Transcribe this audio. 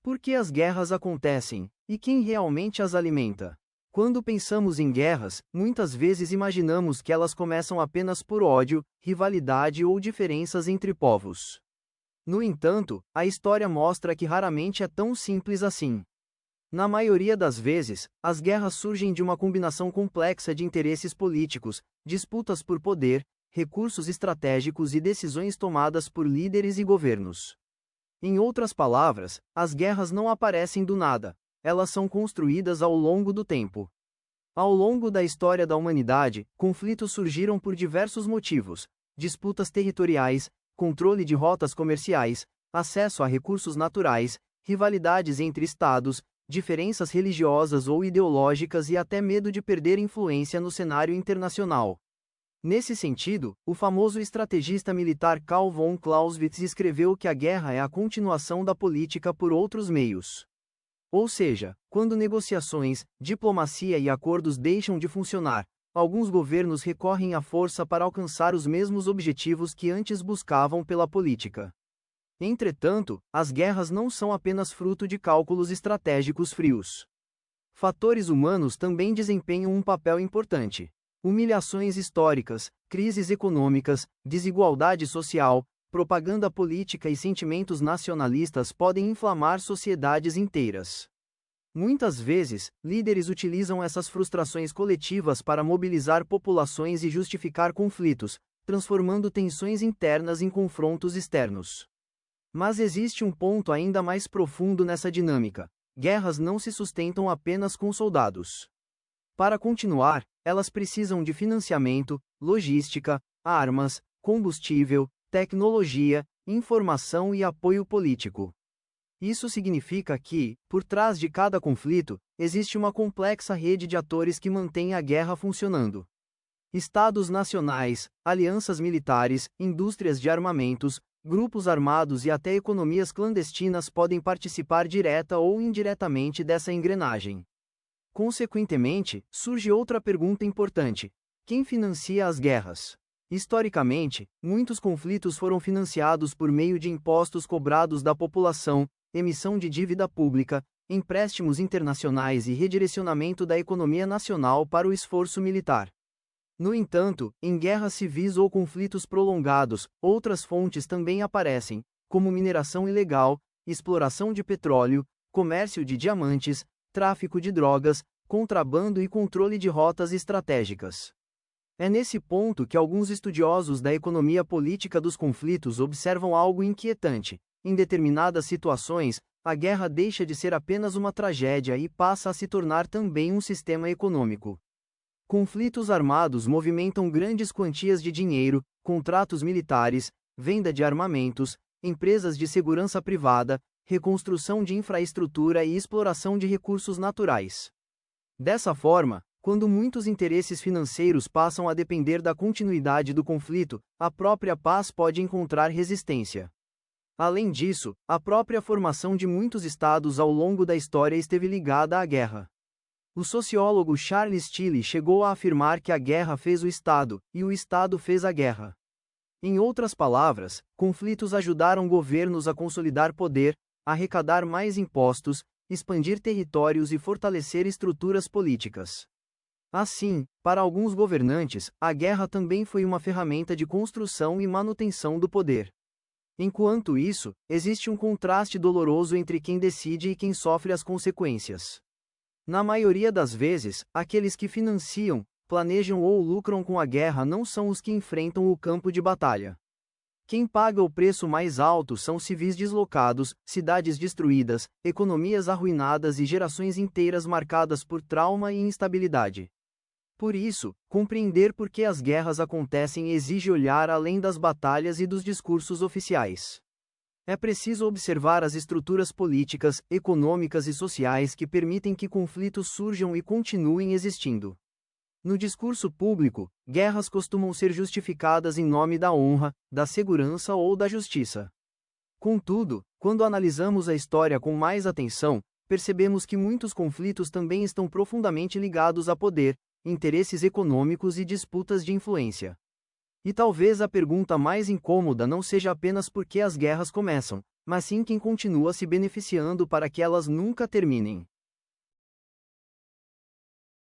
Por que as guerras acontecem? E quem realmente as alimenta? Quando pensamos em guerras, muitas vezes imaginamos que elas começam apenas por ódio, rivalidade ou diferenças entre povos. No entanto, a história mostra que raramente é tão simples assim. Na maioria das vezes, as guerras surgem de uma combinação complexa de interesses políticos, disputas por poder, recursos estratégicos e decisões tomadas por líderes e governos. Em outras palavras, as guerras não aparecem do nada, elas são construídas ao longo do tempo. Ao longo da história da humanidade, conflitos surgiram por diversos motivos: disputas territoriais, controle de rotas comerciais, acesso a recursos naturais, rivalidades entre estados, diferenças religiosas ou ideológicas e até medo de perder influência no cenário internacional. Nesse sentido, o famoso estrategista militar Karl von Clausewitz escreveu que a guerra é a continuação da política por outros meios. Ou seja, quando negociações, diplomacia e acordos deixam de funcionar, alguns governos recorrem à força para alcançar os mesmos objetivos que antes buscavam pela política. Entretanto, as guerras não são apenas fruto de cálculos estratégicos frios. Fatores humanos também desempenham um papel importante. Humilhações históricas, crises econômicas, desigualdade social, propaganda política e sentimentos nacionalistas podem inflamar sociedades inteiras. Muitas vezes, líderes utilizam essas frustrações coletivas para mobilizar populações e justificar conflitos, transformando tensões internas em confrontos externos. Mas existe um ponto ainda mais profundo nessa dinâmica: guerras não se sustentam apenas com soldados. Para continuar, elas precisam de financiamento, logística, armas, combustível, tecnologia, informação e apoio político. Isso significa que, por trás de cada conflito, existe uma complexa rede de atores que mantém a guerra funcionando. Estados nacionais, alianças militares, indústrias de armamentos, grupos armados e até economias clandestinas podem participar direta ou indiretamente dessa engrenagem. Consequentemente, surge outra pergunta importante: quem financia as guerras? Historicamente, muitos conflitos foram financiados por meio de impostos cobrados da população, emissão de dívida pública, empréstimos internacionais e redirecionamento da economia nacional para o esforço militar. No entanto, em guerras civis ou conflitos prolongados, outras fontes também aparecem, como mineração ilegal, exploração de petróleo, comércio de diamantes, tráfico de drogas, contrabando e controle de rotas estratégicas. É nesse ponto que alguns estudiosos da economia política dos conflitos observam algo inquietante. Em determinadas situações, a guerra deixa de ser apenas uma tragédia e passa a se tornar também um sistema econômico. Conflitos armados movimentam grandes quantias de dinheiro, contratos militares, venda de armamentos, empresas de segurança privada, reconstrução de infraestrutura e exploração de recursos naturais. Dessa forma, quando muitos interesses financeiros passam a depender da continuidade do conflito, a própria paz pode encontrar resistência. Além disso, a própria formação de muitos estados ao longo da história esteve ligada à guerra. O sociólogo Charles Tilly chegou a afirmar que a guerra fez o Estado, e o Estado fez a guerra. Em outras palavras, conflitos ajudaram governos a consolidar poder, arrecadar mais impostos, expandir territórios e fortalecer estruturas políticas. Assim, para alguns governantes, a guerra também foi uma ferramenta de construção e manutenção do poder. Enquanto isso, existe um contraste doloroso entre quem decide e quem sofre as consequências. Na maioria das vezes, aqueles que financiam, planejam ou lucram com a guerra não são os que enfrentam o campo de batalha. Quem paga o preço mais alto são civis deslocados, cidades destruídas, economias arruinadas e gerações inteiras marcadas por trauma e instabilidade. Por isso, compreender por que as guerras acontecem exige olhar além das batalhas e dos discursos oficiais. É preciso observar as estruturas políticas, econômicas e sociais que permitem que conflitos surjam e continuem existindo. No discurso público, guerras costumam ser justificadas em nome da honra, da segurança ou da justiça. Contudo, quando analisamos a história com mais atenção, percebemos que muitos conflitos também estão profundamente ligados a poder, interesses econômicos e disputas de influência. E talvez a pergunta mais incômoda não seja apenas por que as guerras começam, mas sim quem continua se beneficiando para que elas nunca terminem.